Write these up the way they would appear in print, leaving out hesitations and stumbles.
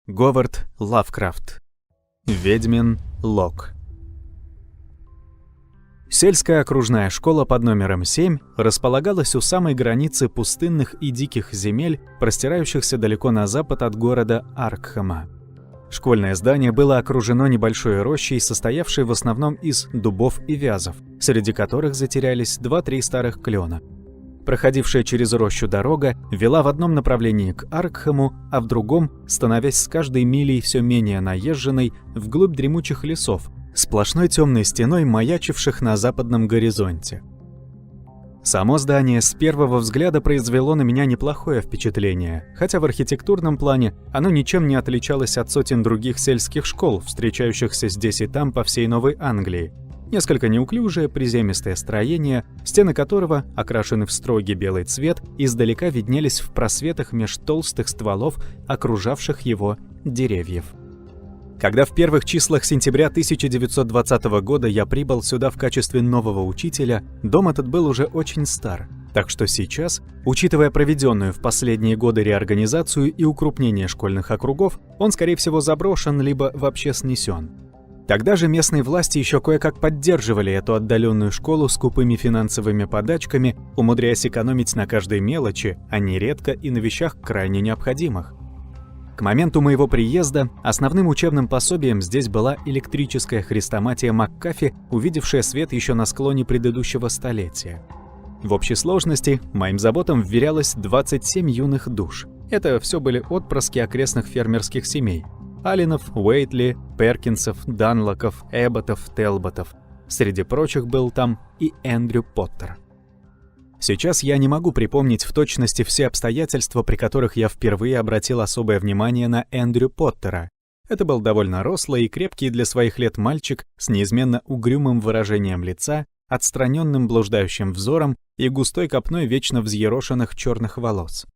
Говард Лавкрафт. Ведьмин Лог. Сельская окружная школа под номером 7 располагалась у самой границы пустынных и диких земель, простирающихся далеко на запад от города Аркхема. Школьное здание было окружено небольшой рощей, состоявшей в основном из дубов и вязов, среди которых затерялись 2-3 старых клена. Проходившая через рощу дорога вела в одном направлении к Аркхему, а в другом, становясь с каждой милей все менее наезженной, вглубь дремучих лесов, сплошной темной стеной маячивших на западном горизонте. Само здание с первого взгляда произвело на меня неплохое впечатление, хотя в архитектурном плане оно ничем не отличалось от сотен других сельских школ, встречающихся здесь и там по всей Новой Англии. Несколько неуклюжее приземистое строение, стены которого, окрашены в строгий белый цвет, издалека виднелись в просветах меж толстых стволов, окружавших его деревьев. Когда в первых числах сентября 1920 года я прибыл сюда в качестве нового учителя, дом этот был уже очень стар, так что сейчас, учитывая проведенную в последние годы реорганизацию и укрупнение школьных округов, он, скорее всего, заброшен либо вообще снесен. Тогда же местные власти еще кое-как поддерживали эту отдаленную школу скупыми финансовыми подачками, умудряясь экономить на каждой мелочи, а нередко и на вещах крайне необходимых. К моменту моего приезда основным учебным пособием здесь была электрическая хрестоматия Маккафи, увидевшая свет еще на склоне предыдущего столетия. В общей сложности моим заботам вверялось 27 юных душ. Это все были отпрыски окрестных фермерских семей. Алленов, Уэйтли, Перкинсов, Данлоков, Эбботов, Телботов. Среди прочих был там и Эндрю Поттер. Сейчас я не могу припомнить в точности все обстоятельства, при которых я впервые обратил особое внимание на Эндрю Поттера. Это был довольно рослый и крепкий для своих лет мальчик с неизменно угрюмым выражением лица, отстраненным блуждающим взором и густой копной вечно взъерошенных черных волос.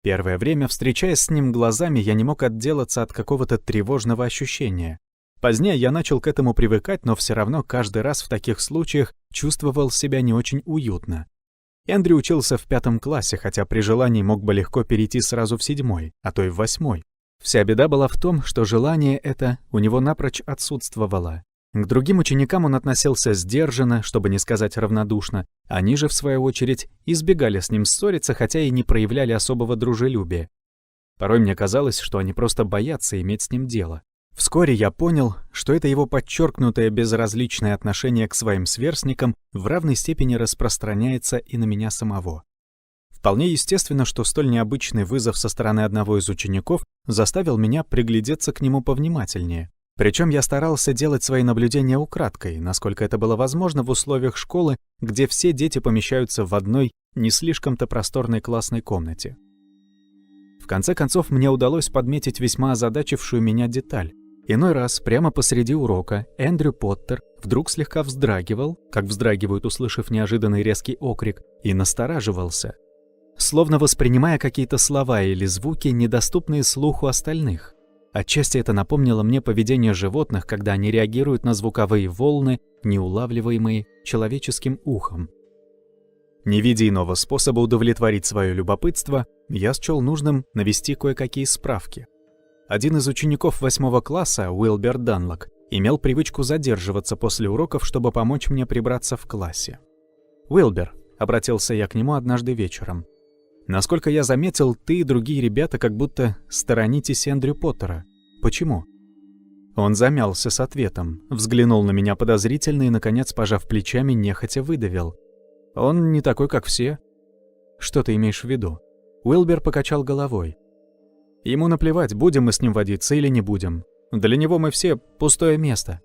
Первое время, встречаясь с ним глазами, я не мог отделаться от какого-то тревожного ощущения. Позднее я начал к этому привыкать, но все равно каждый раз в таких случаях чувствовал себя не очень уютно. Эндрю учился в 5 классе, хотя при желании мог бы легко перейти сразу в 7, а то и в 8. Вся беда была в том, что желание это у него напрочь отсутствовало. К другим ученикам он относился сдержанно, чтобы не сказать равнодушно. Они же, в свою очередь, избегали с ним ссориться, хотя и не проявляли особого дружелюбия. Порой мне казалось, что они просто боятся иметь с ним дело. Вскоре я понял, что это его подчеркнутое безразличное отношение к своим сверстникам в равной степени распространяется и на меня самого. Вполне естественно, что столь необычный вызов со стороны одного из учеников заставил меня приглядеться к нему повнимательнее. Причем я старался делать свои наблюдения украдкой, насколько это было возможно в условиях школы, где все дети помещаются в одной, не слишком-то просторной классной комнате. В конце концов, мне удалось подметить весьма озадачившую меня деталь. Иной раз, прямо посреди урока, Эндрю Поттер вдруг слегка вздрагивал, как вздрагивают, услышав неожиданный резкий окрик, и настораживался, словно воспринимая какие-то слова или звуки, недоступные слуху остальных. Отчасти это напомнило мне поведение животных, когда они реагируют на звуковые волны, не улавливаемые человеческим ухом. Не видя иного способа удовлетворить свое любопытство, я счел нужным навести кое-какие справки. Один из учеников 8 класса, Уилбер Данлок, имел привычку задерживаться после уроков, чтобы помочь мне прибраться в классе. «Уилбер», — обратился я к нему однажды вечером, — «насколько я заметил, ты и другие ребята как будто сторонитесь Эндрю Поттера. Почему?» Он замялся с ответом, взглянул на меня подозрительно и, наконец, пожав плечами, нехотя выдавил: «Он не такой, как все». «Что ты имеешь в виду?» Уилбер покачал головой. «Ему наплевать, будем мы с ним водиться или не будем. Для него мы все пустое место».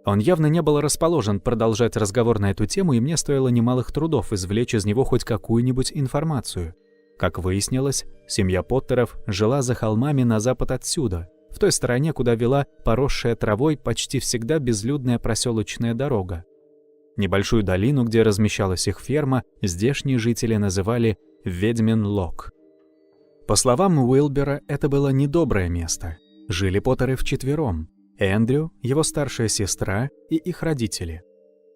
Он явно не был расположен продолжать разговор на эту тему, и мне стоило немалых трудов извлечь из него хоть какую-нибудь информацию. Как выяснилось, семья Поттеров жила за холмами на запад отсюда, в той стороне, куда вела поросшая травой почти всегда безлюдная проселочная дорога. Небольшую долину, где размещалась их ферма, здешние жители называли Ведьмин Лог. По словам Уилбера, это было недоброе место. Жили Поттеры вчетвером: Эндрю, его старшая сестра и их родители.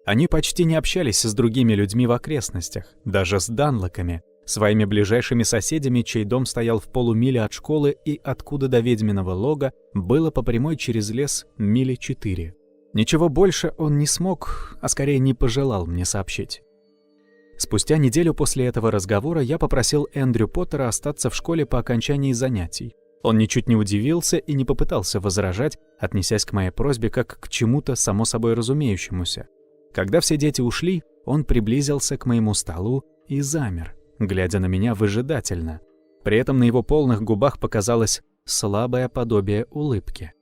Они почти не общались с другими людьми в окрестностях, даже с Данлоками, своими ближайшими соседями, чей дом стоял в полумиле от школы и откуда до ведьминого лога было по прямой через лес мили 4. Ничего больше он не смог, а скорее не пожелал мне сообщить. Спустя неделю после этого разговора я попросил Эндрю Поттера остаться в школе по окончании занятий. Он ничуть не удивился и не попытался возражать, отнесясь к моей просьбе как к чему-то само собой разумеющемуся. Когда все дети ушли, он приблизился к моему столу и замер, глядя на меня выжидательно. При этом на его полных губах показалось слабое подобие улыбки.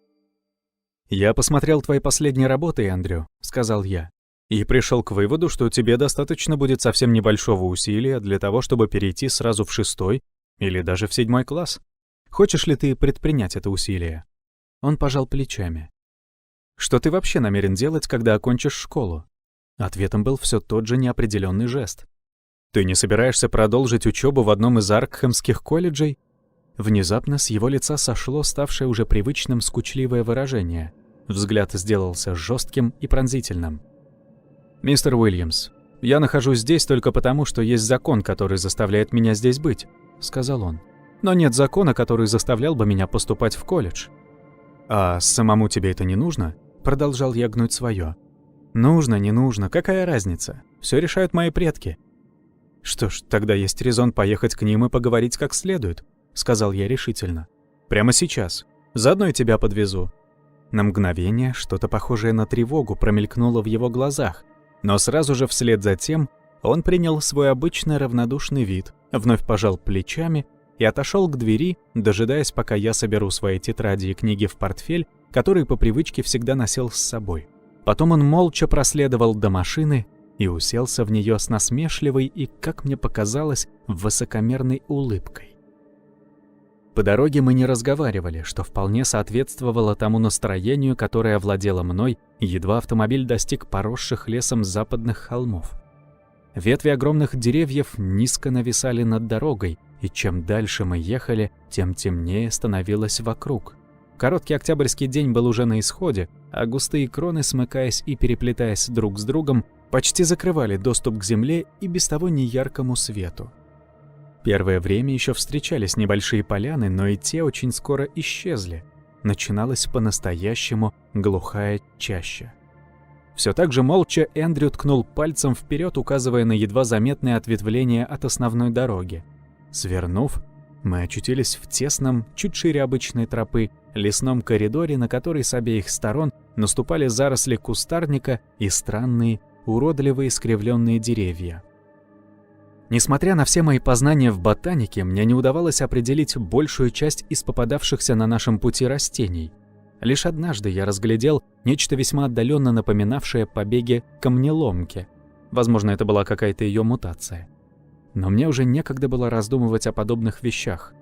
«Я посмотрел твои последние работы, Эндрю», — сказал я, «и пришел к выводу, что тебе достаточно будет совсем небольшого усилия для того, чтобы перейти сразу в 6 или даже в 7 класс. Хочешь ли ты предпринять это усилие?» Он пожал плечами. «Что ты вообще намерен делать, когда окончишь школу?» Ответом был все тот же неопределенный жест. «Ты не собираешься продолжить учебу в одном из Аркхемских колледжей?» Внезапно с его лица сошло ставшее уже привычным скучливое выражение. Взгляд сделался жестким и пронзительным. «Мистер Уильямс, я нахожусь здесь только потому, что есть закон, который заставляет меня здесь быть», — сказал он. «Но нет закона, который заставлял бы меня поступать в колледж». «А самому тебе это не нужно?» — продолжал я гнуть свое. «Нужно, не нужно, какая разница? Все решают мои предки». «Что ж, тогда есть резон поехать к ним и поговорить как следует», — сказал я решительно. «Прямо сейчас. Заодно и тебя подвезу». На мгновение что-то похожее на тревогу промелькнуло в его глазах, но сразу же вслед за тем он принял свой обычный равнодушный вид, вновь пожал плечами и отошел к двери, дожидаясь, пока я соберу свои тетради и книги в портфель, который по привычке всегда носил с собой. Потом он молча проследовал до машины и уселся в нее с насмешливой и, как мне показалось, высокомерной улыбкой. По дороге мы не разговаривали, что вполне соответствовало тому настроению, которое овладело мной, едва автомобиль достиг поросших лесом западных холмов. Ветви огромных деревьев низко нависали над дорогой, и чем дальше мы ехали, тем темнее становилось вокруг. Короткий октябрьский день был уже на исходе, а густые кроны, смыкаясь и переплетаясь друг с другом, почти закрывали доступ к земле и без того неяркому свету. Первое время еще встречались небольшие поляны, но и те очень скоро исчезли. Начиналась по-настоящему глухая чаща. Все так же молча Эндрю ткнул пальцем вперед, указывая на едва заметное ответвление от основной дороги. Свернув, мы очутились в тесном, чуть шире обычной тропы, лесном коридоре, на который с обеих сторон наступали заросли кустарника и странные, уродливые искривленные деревья. Несмотря на все мои познания в ботанике, мне не удавалось определить большую часть из попадавшихся на нашем пути растений. Лишь однажды я разглядел нечто весьма отдаленно напоминавшее побеги камнеломки. Возможно, это была какая-то ее мутация. Но мне уже некогда было раздумывать о подобных вещах.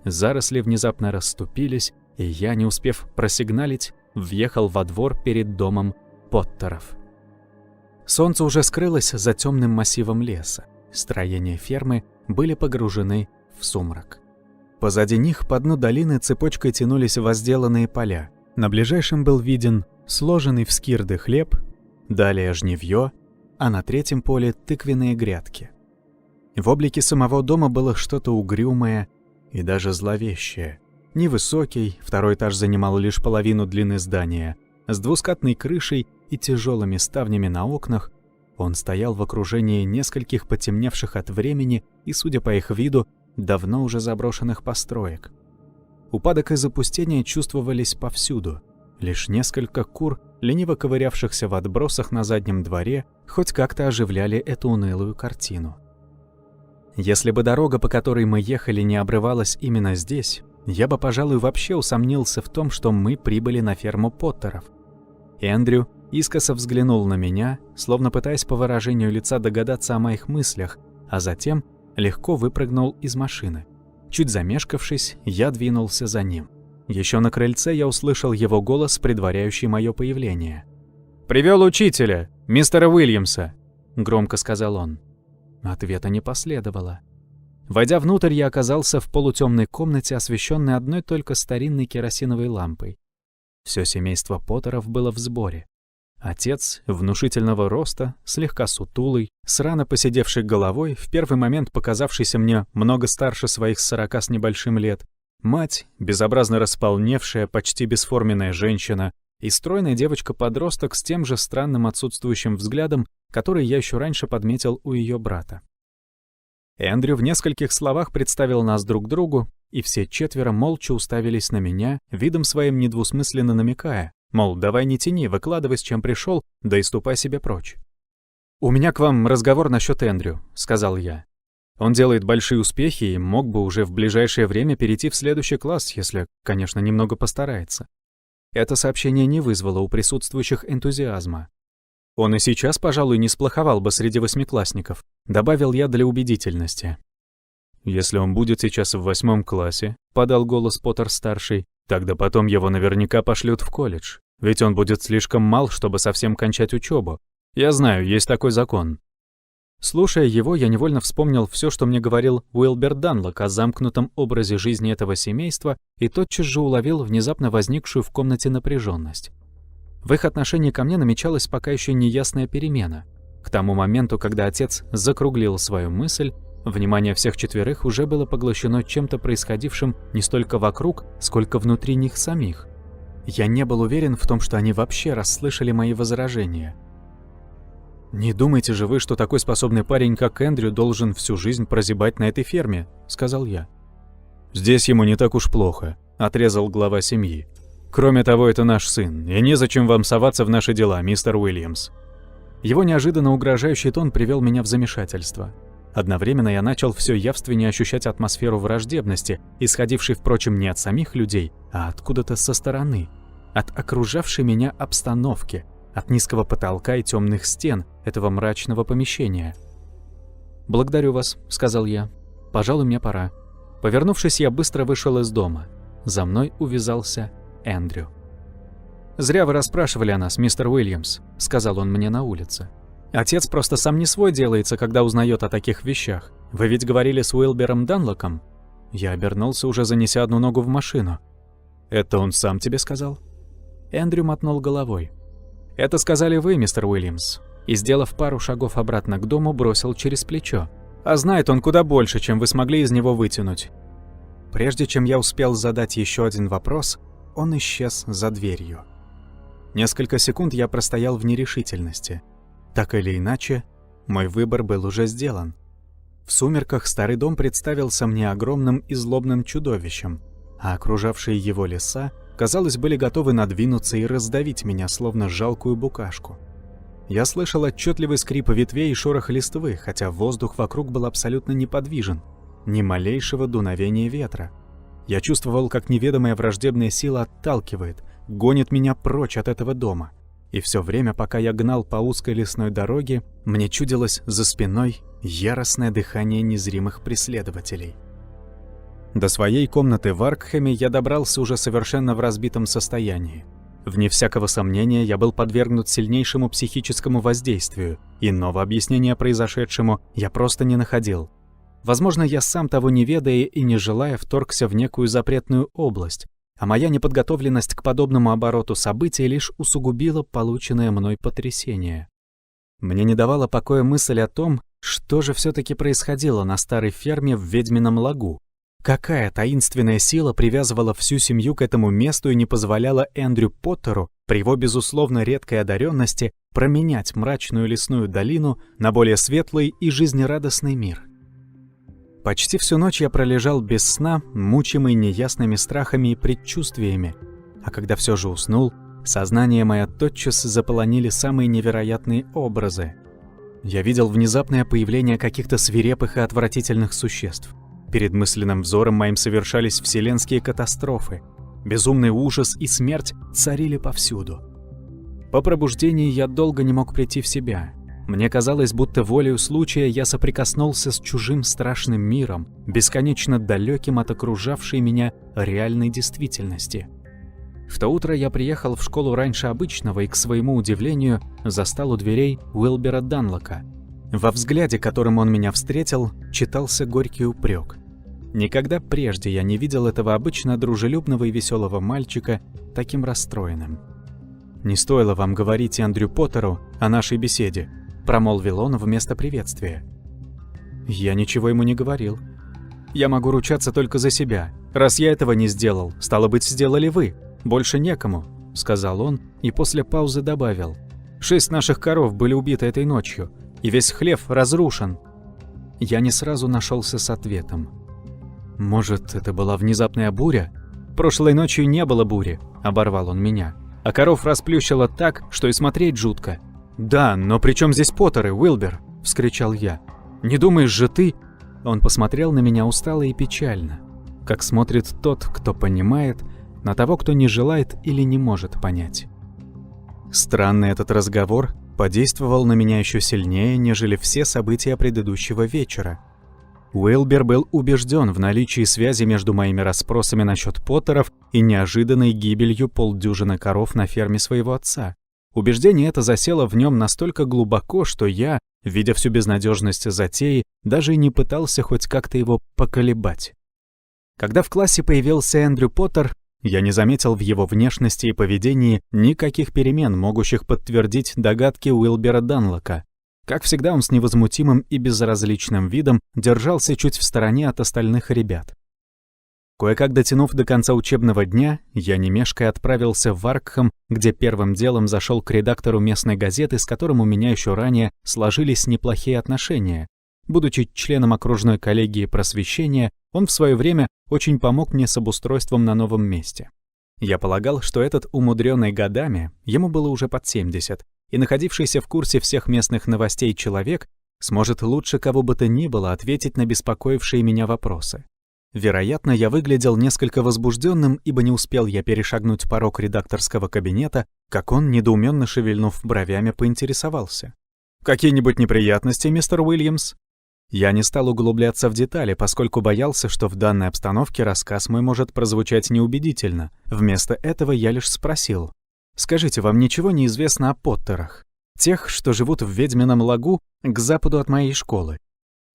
Заросли внезапно расступились, и я, не успев просигналить, въехал во двор перед домом Поттеров. Солнце уже скрылось за темным массивом леса. Строения фермы были погружены в сумрак. Позади них по дну долины цепочкой тянулись возделанные поля. На ближайшем был виден сложенный в скирды хлеб, далее жнивье, а на третьем поле тыквенные грядки. В облике самого дома было что-то угрюмое и даже зловещее. Невысокий, второй этаж занимал лишь половину длины здания, с двускатной крышей и тяжелыми ставнями на окнах. Он стоял в окружении нескольких потемневших от времени и, судя по их виду, давно уже заброшенных построек. Упадок и запустение чувствовались повсюду. Лишь несколько кур, лениво ковырявшихся в отбросах на заднем дворе, хоть как-то оживляли эту унылую картину. Если бы дорога, по которой мы ехали, не обрывалась именно здесь, я бы, пожалуй, вообще усомнился в том, что мы прибыли на ферму Поттеров. Эндрю искоса взглянул на меня, словно пытаясь по выражению лица догадаться о моих мыслях, а затем легко выпрыгнул из машины. Чуть замешкавшись, я двинулся за ним. Еще на крыльце я услышал его голос, предваряющий мое появление. «Привел учителя, мистера Уильямса», — громко сказал он. Ответа не последовало. Войдя внутрь, я оказался в полутемной комнате, освещенной одной только старинной керосиновой лампой. Все семейство Поттеров было в сборе. Отец, внушительного роста, слегка сутулый, с рано поседевшей головой, в первый момент показавшийся мне много старше своих 40 с небольшим лет, мать, безобразно располневшая, почти бесформенная женщина, и стройная девочка-подросток с тем же странным отсутствующим взглядом, который я еще раньше подметил у ее брата. Эндрю в нескольких словах представил нас друг другу, и все четверо молча уставились на меня, видом своим недвусмысленно намекая, мол, давай не тяни, выкладывай, с чем пришел, да и ступай себе прочь. «У меня к вам разговор насчет Эндрю», — сказал я. «Он делает большие успехи и мог бы уже в ближайшее время перейти в следующий класс, если, конечно, немного постарается». Это сообщение не вызвало у присутствующих энтузиазма. «Он и сейчас, пожалуй, не сплоховал бы среди восьмиклассников», — добавил я для убедительности. «Если он будет сейчас в 8 классе», — подал голос Поттер-старший, «тогда потом его наверняка пошлют в колледж, ведь он будет слишком мал, чтобы совсем кончать учебу. Я знаю, есть такой закон». Слушая его, я невольно вспомнил все, что мне говорил Уилбер Данлок о замкнутом образе жизни этого семейства, и тотчас же уловил внезапно возникшую в комнате напряженность. В их отношении ко мне намечалась пока еще неясная перемена. К тому моменту, когда отец закруглил свою мысль, внимание всех четверых уже было поглощено чем-то происходившим не столько вокруг, сколько внутри них самих. Я не был уверен в том, что они вообще расслышали мои возражения. «Не думайте же вы, что такой способный парень, как Эндрю, должен всю жизнь прозябать на этой ферме», — сказал я. «Здесь ему не так уж плохо», — отрезал глава семьи. «Кроме того, это наш сын, и незачем вам соваться в наши дела, мистер Уильямс». Его неожиданно угрожающий тон привел меня в замешательство. Одновременно я начал все явственнее ощущать атмосферу враждебности, исходившей, впрочем, не от самих людей, а откуда-то со стороны, от окружавшей меня обстановки, от низкого потолка и темных стен этого мрачного помещения. «Благодарю вас», — сказал я. «Пожалуй, мне пора». Повернувшись, я быстро вышел из дома. За мной увязался Эндрю. «Зря вы расспрашивали о нас, мистер Уильямс», — сказал он мне на улице. «Отец просто сам не свой делается, когда узнает о таких вещах. Вы ведь говорили с Уилбером Данлоком?» Я обернулся, уже занеся одну ногу в машину. «Это он сам тебе сказал?» Эндрю мотнул головой. «Это сказали вы, мистер Уильямс», и, сделав пару шагов обратно к дому, бросил через плечо. «А знает он куда больше, чем вы смогли из него вытянуть». Прежде чем я успел задать еще один вопрос, он исчез за дверью. Несколько секунд я простоял в нерешительности. Так или иначе, мой выбор был уже сделан. В сумерках старый дом представился мне огромным и злобным чудовищем, а окружавшие его леса, казалось, были готовы надвинуться и раздавить меня, словно жалкую букашку. Я слышал отчетливый скрип ветвей и шорох листвы, хотя воздух вокруг был абсолютно неподвижен, ни малейшего дуновения ветра. Я чувствовал, как неведомая враждебная сила отталкивает, гонит меня прочь от этого дома. И все время, пока я гнал по узкой лесной дороге, мне чудилось за спиной яростное дыхание незримых преследователей. До своей комнаты в Аркхэме я добрался уже совершенно в разбитом состоянии. Вне всякого сомнения, я был подвергнут сильнейшему психическому воздействию, иного объяснения произошедшему я просто не находил. Возможно, я сам, того не ведая и не желая, вторгся в некую запретную область, а моя неподготовленность к подобному обороту событий лишь усугубила полученное мной потрясение. Мне не давала покоя мысль о том, что же все-таки происходило на старой ферме в Ведьмином лагу. Какая таинственная сила привязывала всю семью к этому месту и не позволяла Эндрю Поттеру, при его безусловно редкой одаренности, променять мрачную лесную долину на более светлый и жизнерадостный мир. Почти всю ночь я пролежал без сна, мучимый неясными страхами и предчувствиями, а когда все же уснул, сознание мое тотчас заполонили самые невероятные образы. Я видел внезапное появление каких-то свирепых и отвратительных существ. Перед мысленным взором моим совершались вселенские катастрофы. Безумный ужас и смерть царили повсюду. По пробуждении я долго не мог прийти в себя. Мне казалось, будто волею случая я соприкоснулся с чужим страшным миром, бесконечно далеким от окружавшей меня реальной действительности. В то утро я приехал в школу раньше обычного и, к своему удивлению, застал у дверей Уилбера Данлока. Во взгляде, которым он меня встретил, читался горький упрек. Никогда прежде я не видел этого обычно дружелюбного и веселого мальчика таким расстроенным. «Не стоило вам говорить Эндрю Поттеру о нашей беседе», — промолвил он вместо приветствия. Я ничего ему не говорил. «Я могу ручаться только за себя. Раз я этого не сделал, стало быть, сделали вы. Больше некому», — сказал он и после паузы добавил. 6 наших коров были убиты этой ночью, и весь хлев разрушен». Я не сразу нашелся с ответом. «Может, это была внезапная буря?» «Прошлой ночью не было бури», — оборвал он меня. «А коров расплющило так, что и смотреть жутко». «Да, но при чем здесь Поттеры, Уилбер?» — вскричал я. «Не думаешь же ты...» Он посмотрел на меня устало и печально, как смотрит тот, кто понимает, на того, кто не желает или не может понять. Странный этот разговор подействовал на меня еще сильнее, нежели все события предыдущего вечера. Уилбер был убежден в наличии связи между моими расспросами насчет Поттеров и неожиданной гибелью полдюжины коров на ферме своего отца. Убеждение это засело в нем настолько глубоко, что я, видя всю безнадежность затеи, даже и не пытался хоть как-то его поколебать. Когда в классе появился Эндрю Поттер, я не заметил в его внешности и поведении никаких перемен, могущих подтвердить догадки Уилбера Данлока. Как всегда, он с невозмутимым и безразличным видом держался чуть в стороне от остальных ребят. Кое-как дотянув до конца учебного дня, я не мешкая отправился в Аркхэм, где первым делом зашел к редактору местной газеты, с которым у меня еще ранее сложились неплохие отношения. Будучи членом окружной коллегии просвещения, он в свое время очень помог мне с обустройством на новом месте. Я полагал, что этот умудренный годами, ему было уже под 70, и находившийся в курсе всех местных новостей человек сможет лучше кого бы то ни было ответить на беспокоившие меня вопросы. Вероятно, я выглядел несколько возбужденным, ибо не успел я перешагнуть порог редакторского кабинета, как он, недоуменно шевельнув бровями, поинтересовался. «Какие-нибудь неприятности, мистер Уильямс?» Я не стал углубляться в детали, поскольку боялся, что в данной обстановке рассказ мой может прозвучать неубедительно. Вместо этого я лишь спросил. «Скажите, вам ничего не известно о Поттерах? Тех, что живут в Ведьмином лагу к западу от моей школы?»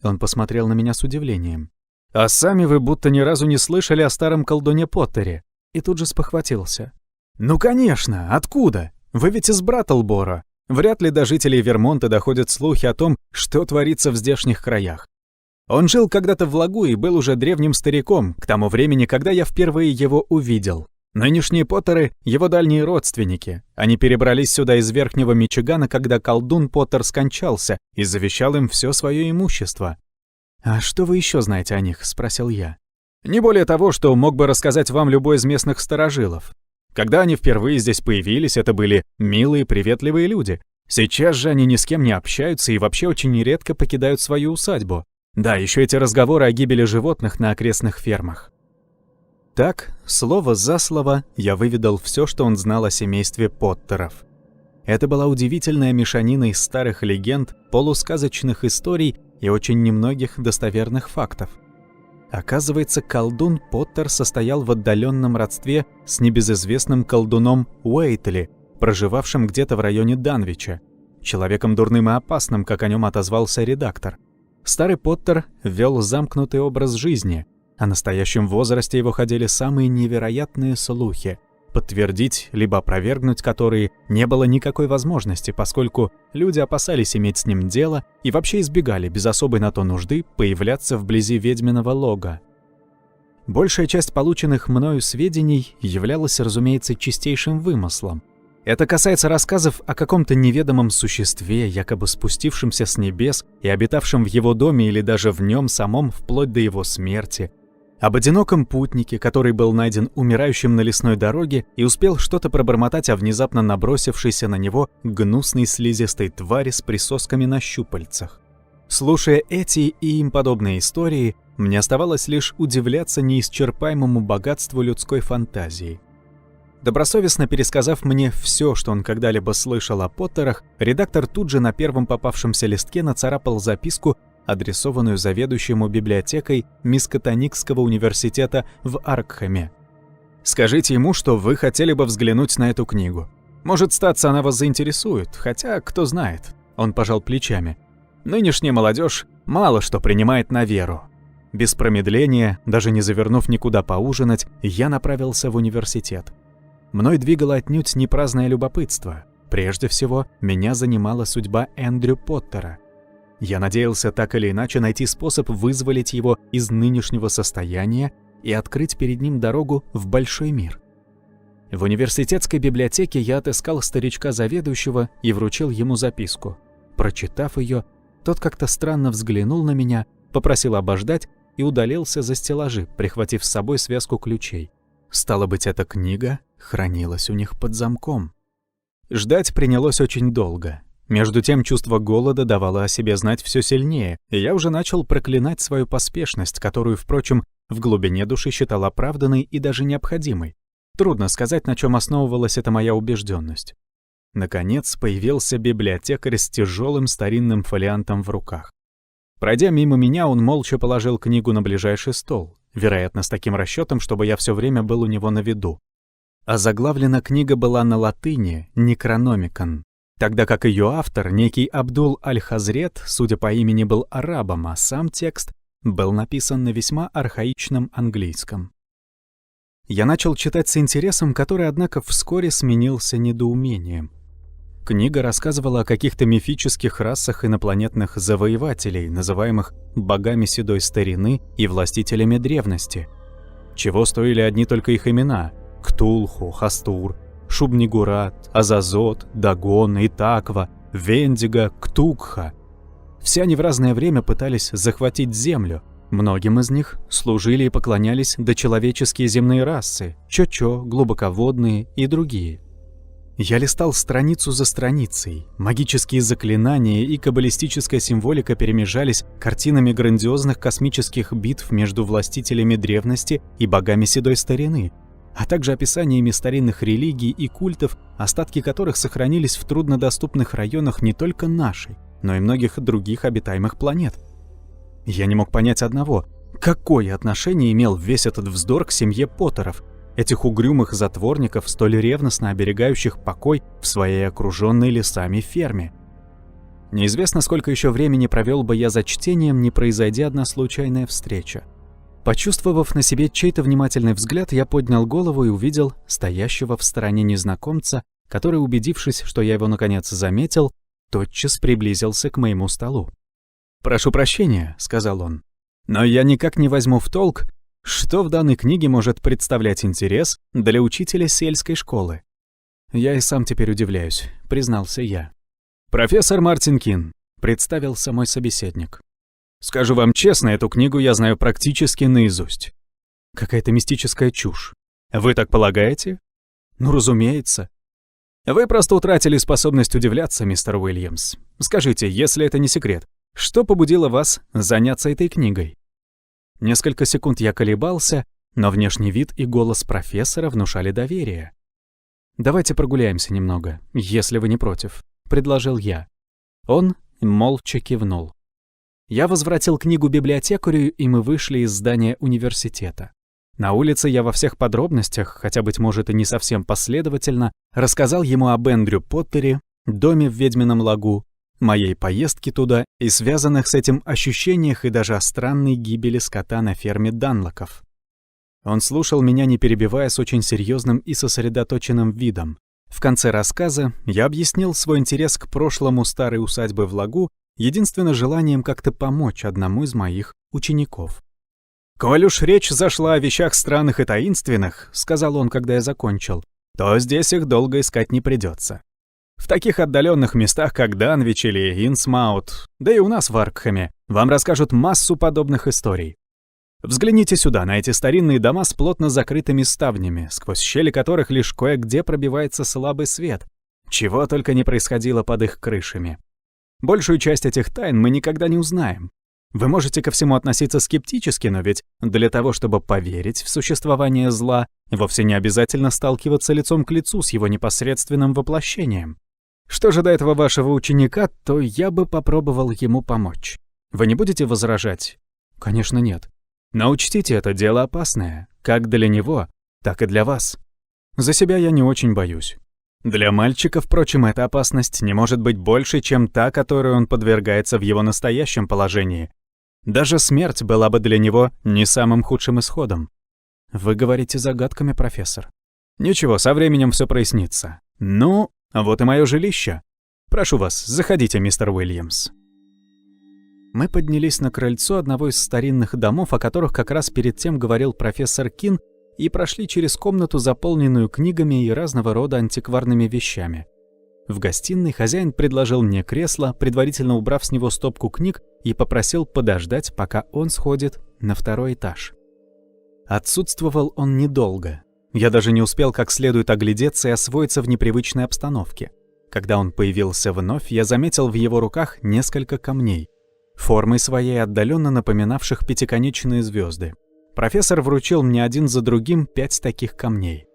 Он посмотрел на меня с удивлением. «А сами вы будто ни разу не слышали о старом колдуне Поттере?» И тут же спохватился. «Ну, конечно! Откуда? Вы ведь из Браттлборо. Вряд ли до жителей Вермонта доходят слухи о том, что творится в здешних краях. Он жил когда-то в лагу и был уже древним стариком к тому времени, когда я впервые его увидел. Нынешние Поттеры — его дальние родственники. Они перебрались сюда из Верхнего Мичигана, когда колдун Поттер скончался и завещал им все свое имущество». «А что вы еще знаете о них?» — спросил я. «Не более того, что мог бы рассказать вам любой из местных старожилов. Когда они впервые здесь появились, это были милые, приветливые люди. Сейчас же они ни с кем не общаются и вообще очень редко покидают свою усадьбу. Да, еще эти разговоры о гибели животных на окрестных фермах». Так, слово за слово, я выведал все, что он знал о семействе Поттеров. Это была удивительная мешанина из старых легенд, полусказочных историй и очень немногих достоверных фактов. Оказывается, колдун Поттер состоял в отдаленном родстве с небезызвестным колдуном Уэйтли, проживавшим где-то в районе Данвича, человеком дурным и опасным, как о нем отозвался редактор. Старый Поттер вел замкнутый образ жизни, о настоящем возрасте его ходили самые невероятные слухи, подтвердить либо опровергнуть которые не было никакой возможности, поскольку люди опасались иметь с ним дело и вообще избегали без особой на то нужды появляться вблизи ведьминого лога. Большая часть полученных мною сведений являлась, разумеется, чистейшим вымыслом. Это касается рассказов о каком-то неведомом существе, якобы спустившемся с небес и обитавшем в его доме или даже в нем самом вплоть до его смерти, об одиноком путнике, который был найден умирающим на лесной дороге и успел что-то пробормотать о внезапно набросившейся на него гнусной слизистой твари с присосками на щупальцах. Слушая эти и им подобные истории, мне оставалось лишь удивляться неисчерпаемому богатству людской фантазии. Добросовестно пересказав мне все, что он когда-либо слышал о Поттерах, редактор тут же на первом попавшемся листке нацарапал записку, адресованную заведующему библиотекой Мискатоникского университета в Аркхэме. «Скажите ему, что вы хотели бы взглянуть на эту книгу. Может, статься, она вас заинтересует, хотя, кто знает». Он пожал плечами. «Нынешняя молодежь мало что принимает на веру». Без промедления, даже не завернув никуда поужинать, я направился в университет. Мной двигало отнюдь не праздное любопытство. Прежде всего, меня занимала судьба Эндрю Поттера. Я надеялся так или иначе найти способ вызволить его из нынешнего состояния и открыть перед ним дорогу в большой мир. В университетской библиотеке я отыскал старичка-заведующего и вручил ему записку. Прочитав ее, тот как-то странно взглянул на меня, попросил обождать и удалился за стеллажи, прихватив с собой связку ключей. Стало быть, эта книга хранилась у них под замком. Ждать принялось очень долго. Между тем чувство голода давало о себе знать все сильнее, и я уже начал проклинать свою поспешность, которую, впрочем, в глубине души считал оправданной и даже необходимой. Трудно сказать, на чем основывалась эта моя убежденность. Наконец появился библиотекарь с тяжелым старинным фолиантом в руках. Пройдя мимо меня, он молча положил книгу на ближайший стол, вероятно, с таким расчетом, чтобы я все время был у него на виду. Озаглавлена книга была на латыни «Некрономикон», тогда как ее автор, некий Абдул Аль-Хазрет, судя по имени, был арабом, а сам текст был написан на весьма архаичном английском. Я начал читать с интересом, который, однако, вскоре сменился недоумением. Книга рассказывала о каких-то мифических расах инопланетных завоевателей, называемых богами седой старины и властителями древности. Чего стоили одни только их имена — Ктулху, Хастур, Шубнигурат, Азазот, Дагон, Итаква, Вендиго, Ктукха. Все они в разное время пытались захватить Землю. Многим из них служили и поклонялись дочеловеческие земные расы — Чо-Чо, глубоководные и другие. Я листал страницу за страницей. Магические заклинания и каббалистическая символика перемежались картинами грандиозных космических битв между властителями древности и богами седой старины, а также описаниями старинных религий и культов, остатки которых сохранились в труднодоступных районах не только нашей, но и многих других обитаемых планет. Я не мог понять одного: какое отношение имел весь этот вздор к семье Поттеров, этих угрюмых затворников, столь ревностно оберегающих покой в своей окруженной лесами ферме. Неизвестно, сколько еще времени провел бы я за чтением, не произойдя одна случайная встреча. Почувствовав на себе чей-то внимательный взгляд, я поднял голову и увидел стоящего в стороне незнакомца, который, убедившись, что я его наконец заметил, тотчас приблизился к моему столу. «Прошу прощения», — сказал он, — «но я никак не возьму в толк, что в данной книге может представлять интерес для учителя сельской школы». «Я и сам теперь удивляюсь», — признался я. «Профессор Мартин Кин», — представился мой собеседник. «Скажу вам честно, эту книгу я знаю практически наизусть». «Какая-то мистическая чушь. Вы так полагаете?» «Ну, разумеется». «Вы просто утратили способность удивляться, мистер Уильямс. Скажите, если это не секрет, что побудило вас заняться этой книгой?» Несколько секунд я колебался, но внешний вид и голос профессора внушали доверие. «Давайте прогуляемся немного, если вы не против», — предложил я. Он молча кивнул. Я возвратил книгу библиотекарю, и мы вышли из здания университета. На улице я во всех подробностях, хотя, быть может, и не совсем последовательно, рассказал ему об Эндрю Поттере, доме в Ведьмином лагу, моей поездке туда и связанных с этим ощущениях и даже о странной гибели скота на ферме Данлоков. Он слушал меня, не перебивая, с очень серьезным и сосредоточенным видом. В конце рассказа я объяснил свой интерес к прошлому старой усадьбы в лагу единственным желанием как-то помочь одному из моих учеников. «Коль уж речь зашла о вещах странных и таинственных», — сказал он, когда я закончил, — «то здесь их долго искать не придется. В таких отдаленных местах, как Данвич или Инсмаут, да и у нас в Аркхаме, вам расскажут массу подобных историй. Взгляните сюда, на эти старинные дома с плотно закрытыми ставнями, сквозь щели которых лишь кое-где пробивается слабый свет. Чего только не происходило под их крышами. Большую часть этих тайн мы никогда не узнаем. Вы можете ко всему относиться скептически, но ведь для того, чтобы поверить в существование зла, вовсе не обязательно сталкиваться лицом к лицу с его непосредственным воплощением. Что же до этого вашего ученика, то я бы попробовал ему помочь. Вы не будете возражать? Конечно, нет. Но учтите, это дело опасное, как для него, так и для вас. За себя я не очень боюсь. Для мальчика, впрочем, эта опасность не может быть больше, чем та, которой он подвергается в его настоящем положении. Даже смерть была бы для него не самым худшим исходом. Вы говорите загадками, профессор. Ничего, со временем все прояснится. Ну, вот и мое жилище. Прошу вас, заходите, мистер Уильямс. Мы поднялись на крыльцо одного из старинных домов, о которых как раз перед тем говорил профессор Кин, и прошли через комнату, заполненную книгами и разного рода антикварными вещами. В гостиной хозяин предложил мне кресло, предварительно убрав с него стопку книг, и попросил подождать, пока он сходит на второй этаж. Отсутствовал он недолго. Я даже не успел как следует оглядеться и освоиться в непривычной обстановке. Когда он появился вновь, я заметил в его руках несколько камней, формой своей отдаленно напоминавших пятиконечные звезды. Профессор вручил мне один за другим 5 таких камней.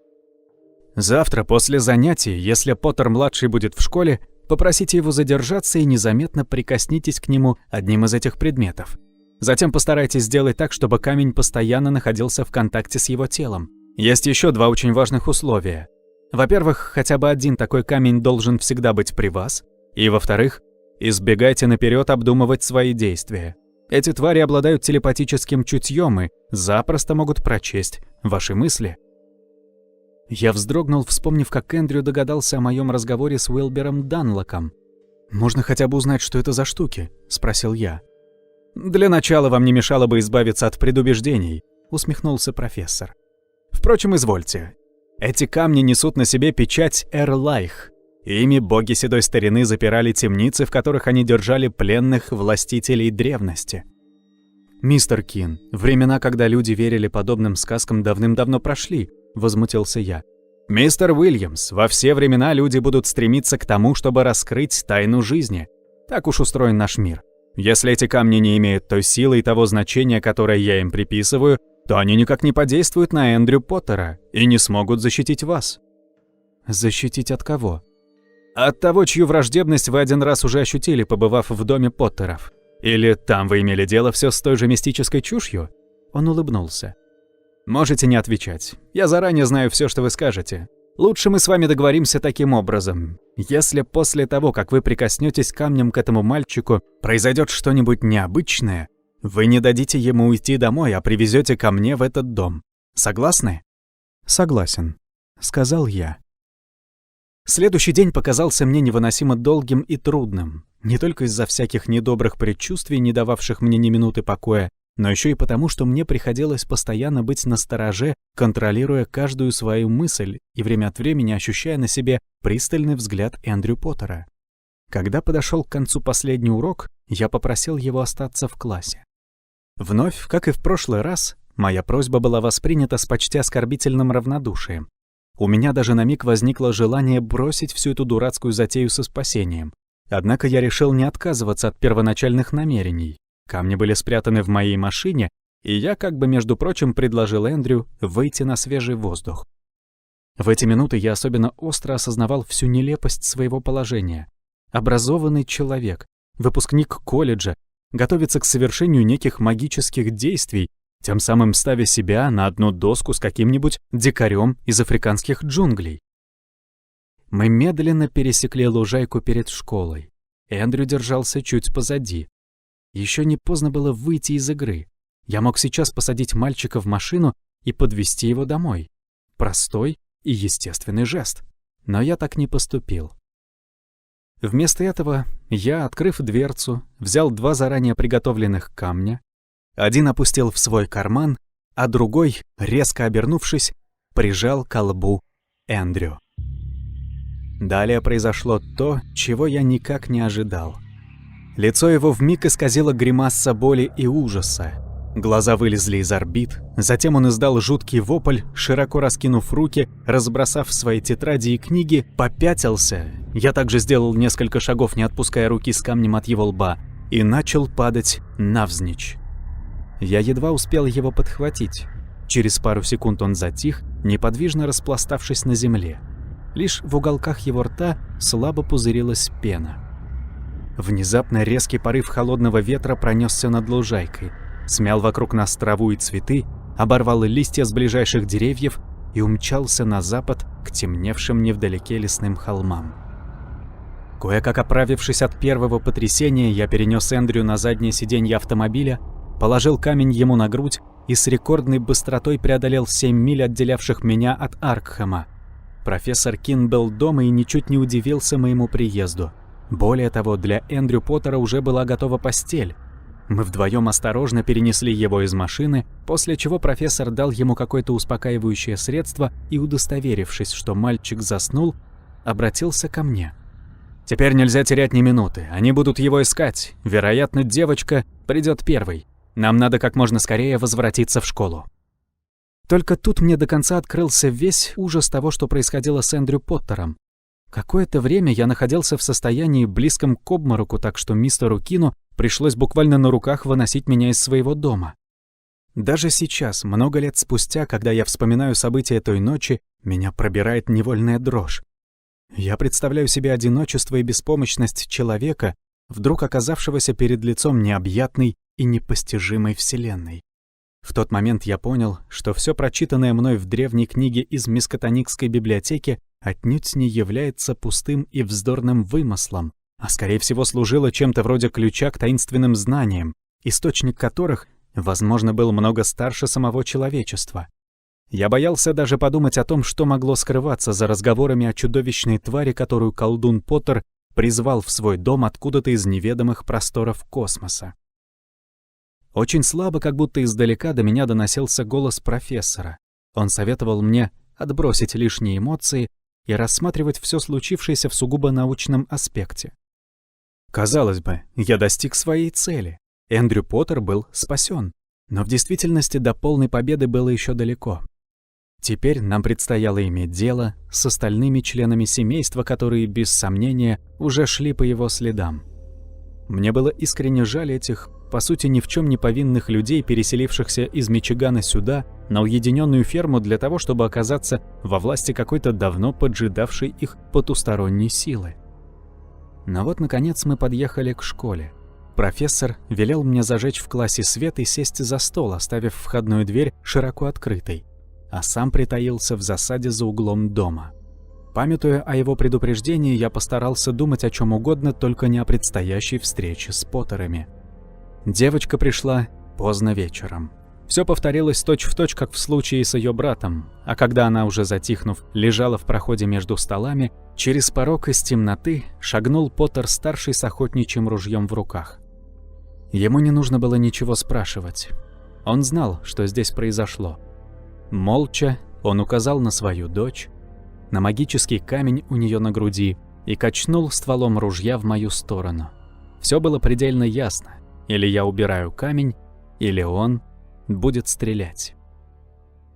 «Завтра после занятий, если Поттер-младший будет в школе, попросите его задержаться и незаметно прикоснитесь к нему одним из этих предметов. Затем постарайтесь сделать так, чтобы камень постоянно находился в контакте с его телом. Есть еще 2 очень важных условия. Во-первых, хотя бы один такой камень должен всегда быть при вас. И во-вторых, избегайте наперед обдумывать свои действия. Эти твари обладают телепатическим чутьем и запросто могут прочесть ваши мысли». Я вздрогнул, вспомнив, как Эндрю догадался о моем разговоре с Уилбером Данлоком. «Можно хотя бы узнать, что это за штуки?» — спросил я. «Для начала вам не мешало бы избавиться от предубеждений», — усмехнулся профессор. «Впрочем, извольте. Эти камни несут на себе печать Эрлайх. Ими боги седой старины запирали темницы, в которых они держали пленных властителей древности». «Мистер Кин, времена, когда люди верили подобным сказкам, давным-давно прошли», — возмутился я. «Мистер Уильямс, во все времена люди будут стремиться к тому, чтобы раскрыть тайну жизни. Так уж устроен наш мир. Если эти камни не имеют той силы и того значения, которое я им приписываю, то они никак не подействуют на Эндрю Поттера и не смогут защитить вас». «Защитить от кого?» «От того, чью враждебность вы один раз уже ощутили, побывав в доме Поттеров. Или там вы имели дело все с той же мистической чушью?» Он улыбнулся. «Можете не отвечать. Я заранее знаю все, что вы скажете. Лучше мы с вами договоримся таким образом. Если после того, как вы прикоснетесь камнем к этому мальчику, произойдет что-нибудь необычное, вы не дадите ему уйти домой, а привезете ко мне в этот дом. Согласны?» «Согласен», — сказал я. Следующий день показался мне невыносимо долгим и трудным. Не только из-за всяких недобрых предчувствий, не дававших мне ни минуты покоя, но еще и потому, что мне приходилось постоянно быть настороже, контролируя каждую свою мысль и время от времени ощущая на себе пристальный взгляд Эндрю Поттера. Когда подошел к концу последний урок, я попросил его остаться в классе. Вновь, как и в прошлый раз, моя просьба была воспринята с почти оскорбительным равнодушием. У меня даже на миг возникло желание бросить всю эту дурацкую затею со спасением. Однако я решил не отказываться от первоначальных намерений. Камни были спрятаны в моей машине, и я, как бы между прочим, предложил Эндрю выйти на свежий воздух. В эти минуты я особенно остро осознавал всю нелепость своего положения. Образованный человек, выпускник колледжа, готовится к совершению неких магических действий, тем самым ставя себя на одну доску с каким-нибудь дикарем из африканских джунглей. Мы медленно пересекли лужайку перед школой. Эндрю держался чуть позади. Еще не поздно было выйти из игры. Я мог сейчас посадить мальчика в машину и подвезти его домой. Простой и естественный жест. Но я так не поступил. Вместо этого я, открыв дверцу, взял 2 заранее приготовленных камня, один опустил в свой карман, а другой, резко обернувшись, прижал ко лбу Эндрю. Далее произошло то, чего я никак не ожидал. Лицо его вмиг исказило гримаса боли и ужаса. Глаза вылезли из орбит, затем он издал жуткий вопль, широко раскинув руки, разбросав свои тетради и книги, попятился. Я также сделал несколько шагов, не отпуская руки с камнем от его лба, и начал падать навзничь. Я едва успел его подхватить. Через пару секунд он затих, неподвижно распластавшись на земле. Лишь в уголках его рта слабо пузырилась пена. Внезапно резкий порыв холодного ветра пронесся над лужайкой, смял вокруг нас траву и цветы, оборвал листья с ближайших деревьев и умчался на запад к темневшим невдалеке лесным холмам. Кое-как оправившись от первого потрясения, я перенес Эндрю на заднее сиденье автомобиля, положил камень ему на грудь и с рекордной быстротой преодолел 7 миль, отделявших меня от Аркхэма. Профессор Кин был дома и ничуть не удивился моему приезду. Более того, для Эндрю Поттера уже была готова постель. Мы вдвоем осторожно перенесли его из машины, после чего профессор дал ему какое-то успокаивающее средство и, удостоверившись, что мальчик заснул, обратился ко мне. «Теперь нельзя терять ни минуты. Они будут его искать. Вероятно, девочка придет первой. Нам надо как можно скорее возвратиться в школу». Только тут мне до конца открылся весь ужас того, что происходило с Эндрю Поттером. Какое-то время я находился в состоянии близком к обмороку, так что мистеру Кину пришлось буквально на руках выносить меня из своего дома. Даже сейчас, много лет спустя, когда я вспоминаю события той ночи, меня пробирает невольная дрожь. Я представляю себе одиночество и беспомощность человека, вдруг оказавшегося перед лицом необъятной и непостижимой вселенной. В тот момент я понял, что все прочитанное мной в древней книге из Мискотоникской библиотеки отнюдь не является пустым и вздорным вымыслом, а скорее всего служило чем-то вроде ключа к таинственным знаниям, источник которых, возможно, был много старше самого человечества. Я боялся даже подумать о том, что могло скрываться за разговорами о чудовищной твари, которую колдун Поттер призвал в свой дом откуда-то из неведомых просторов космоса. Очень слабо, как будто издалека, до меня доносился голос профессора. Он советовал мне отбросить лишние эмоции и рассматривать все случившееся в сугубо научном аспекте. Казалось бы, я достиг своей цели. Эндрю Поттер был спасен, но в действительности до полной победы было еще далеко. Теперь нам предстояло иметь дело с остальными членами семейства, которые, без сомнения, уже шли по его следам. Мне было искренне жаль этих, по сути, ни в чем не повинных людей, переселившихся из Мичигана сюда, на уединенную ферму для того, чтобы оказаться во власти какой-то давно поджидавшей их потусторонней силы. Но вот, наконец, мы подъехали к школе. Профессор велел мне зажечь в классе свет и сесть за стол, оставив входную дверь широко открытой, а сам притаился в засаде за углом дома. Памятуя о его предупреждении, я постарался думать о чем угодно, только не о предстоящей встрече с Поттерами. Девочка пришла поздно вечером. Все повторилось точь-в-точь, как в случае с ее братом, а когда она, уже затихнув, лежала в проходе между столами, через порог из темноты шагнул Поттер-старший с охотничьим ружьем в руках. Ему не нужно было ничего спрашивать. Он знал, что здесь произошло. Молча он указал на свою дочь, на магический камень у нее на груди и качнул стволом ружья в мою сторону. Все было предельно ясно. Или я убираю камень, или он будет стрелять.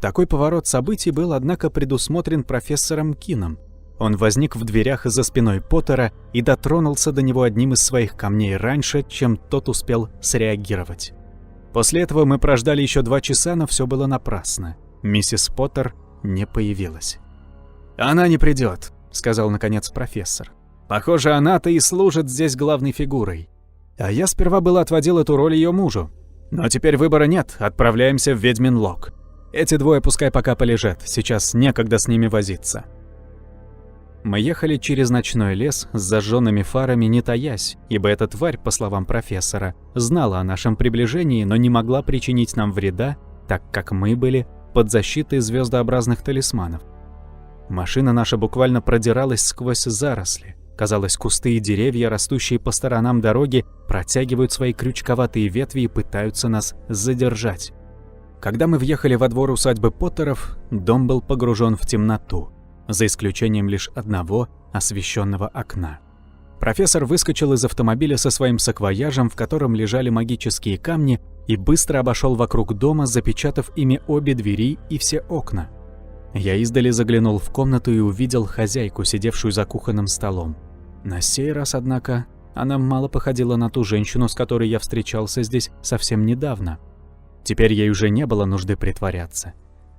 Такой поворот событий был, однако, предусмотрен профессором Кином. Он возник в дверях за спиной Поттера и дотронулся до него одним из своих камней раньше, чем тот успел среагировать. После этого мы прождали еще 2 часа, но все было напрасно. Миссис Поттер не появилась. «Она не придет», — сказал наконец профессор. «Похоже, она-то и служит здесь главной фигурой. А я сперва было отводил эту роль ее мужу. Но теперь выбора нет, отправляемся в Ведьмин Лог. Эти двое пускай пока полежат, сейчас некогда с ними возиться». Мы ехали через ночной лес с зажженными фарами, не таясь, ибо эта тварь, по словам профессора, знала о нашем приближении, но не могла причинить нам вреда, так как мы были под защитой звездообразных талисманов. Машина наша буквально продиралась сквозь заросли. Казалось, кусты и деревья, растущие по сторонам дороги, протягивают свои крючковатые ветви и пытаются нас задержать. Когда мы въехали во двор усадьбы Поттеров, дом был погружен в темноту, за исключением лишь одного освещенного окна. Профессор выскочил из автомобиля со своим саквояжем, в котором лежали магические камни, и быстро обошел вокруг дома, запечатав ими обе двери и все окна. Я издали заглянул в комнату и увидел хозяйку, сидевшую за кухонным столом. На сей раз, однако, она мало походила на ту женщину, с которой я встречался здесь совсем недавно. Теперь ей уже не было нужды притворяться.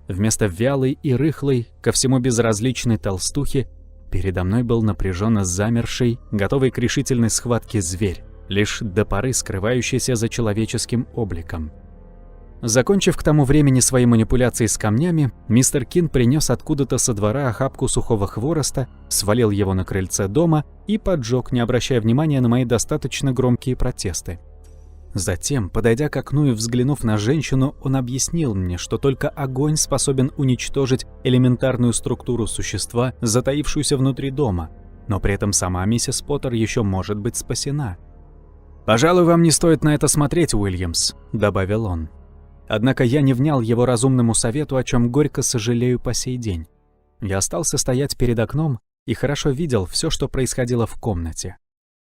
Вместо вялой и рыхлой, ко всему безразличной толстухи, передо мной был напряженно замерший, готовый к решительной схватке зверь, лишь до поры скрывающийся за человеческим обликом. Закончив к тому времени свои манипуляции с камнями, мистер Кин принес откуда-то со двора охапку сухого хвороста, свалил его на крыльце дома и поджег, не обращая внимания на мои достаточно громкие протесты. Затем, подойдя к окну и взглянув на женщину, он объяснил мне, что только огонь способен уничтожить элементарную структуру существа, затаившуюся внутри дома, но при этом сама миссис Поттер еще может быть спасена. «Пожалуй, вам не стоит на это смотреть, Уильямс», — добавил он. Однако я не внял его разумному совету, о чем горько сожалею по сей день. Я остался стоять перед окном и хорошо видел все, что происходило в комнате.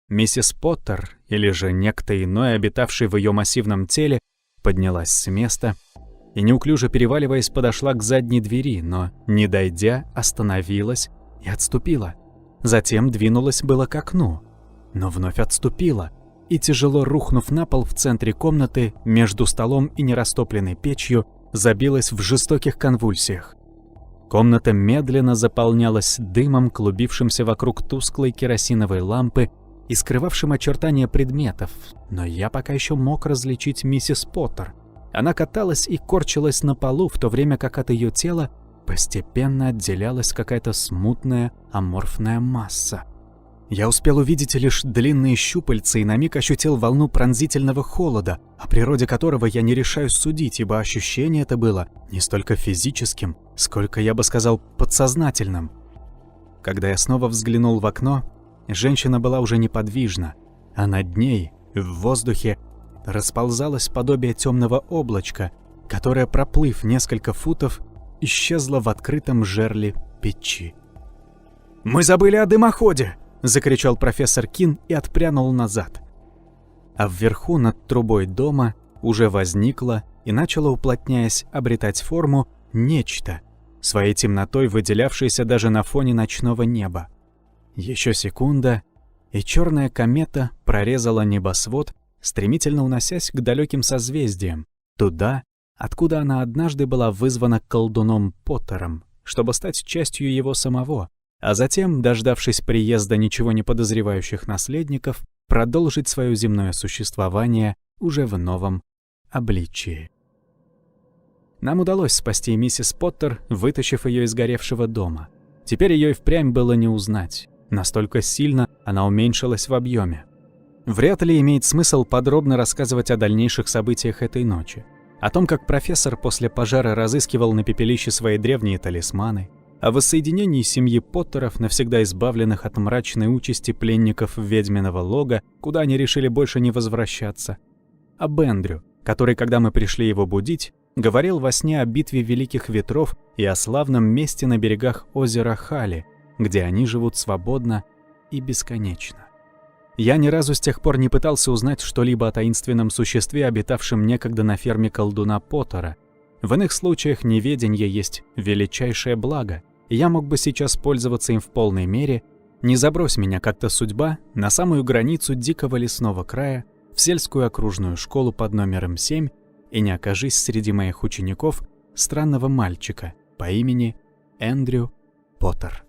Миссис Поттер, или же некто иной, обитавший в ее массивном теле, поднялась с места и, неуклюже переваливаясь, подошла к задней двери, но, не дойдя, остановилась и отступила. Затем двинулась было к окну, но вновь отступила и, тяжело рухнув на пол в центре комнаты, между столом и нерастопленной печью, забилась в жестоких конвульсиях. Комната медленно заполнялась дымом, клубившимся вокруг тусклой керосиновой лампы и скрывавшим очертания предметов, но я пока еще мог различить миссис Поттер. Она каталась и корчилась на полу, в то время как от ее тела постепенно отделялась какая-то смутная аморфная масса. Я успел увидеть лишь длинные щупальца и на миг ощутил волну пронзительного холода, о природе которого я не решаюсь судить, ибо ощущение это было не столько физическим, сколько, я бы сказал, подсознательным. Когда я снова взглянул в окно, женщина была уже неподвижна, а над ней, в воздухе, расползалось подобие темного облачка, которое, проплыв несколько футов, исчезло в открытом жерле печи. «Мы забыли о дымоходе!» — закричал профессор Кин и отпрянул назад. А вверху над трубой дома уже возникло и начало, уплотняясь, обретать форму нечто, своей темнотой выделявшееся даже на фоне ночного неба. Еще секунда, и черная комета прорезала небосвод, стремительно уносясь к далеким созвездиям, туда, откуда она однажды была вызвана колдуном Поттером, чтобы стать частью его самого, а затем, дождавшись приезда ничего не подозревающих наследников, продолжить свое земное существование уже в новом обличии. Нам удалось спасти миссис Поттер, вытащив ее из горевшего дома. Теперь ее и впрямь было не узнать. Настолько сильно она уменьшилась в объеме. Вряд ли имеет смысл подробно рассказывать о дальнейших событиях этой ночи. О том, как профессор после пожара разыскивал на пепелище свои древние талисманы, о воссоединении семьи Поттеров, навсегда избавленных от мрачной участи пленников ведьминого лога, куда они решили больше не возвращаться, об Эндрю, который, когда мы пришли его будить, говорил во сне о битве великих ветров и о славном месте на берегах озера Хали, где они живут свободно и бесконечно. Я ни разу с тех пор не пытался узнать что-либо о таинственном существе, обитавшем некогда на ферме колдуна Поттера. В иных случаях неведенье есть величайшее благо, и я мог бы сейчас пользоваться им в полной мере, не забрось меня как-то судьба на самую границу дикого лесного края, в сельскую окружную школу под номером 7, и не окажись среди моих учеников странного мальчика по имени Эндрю Поттер.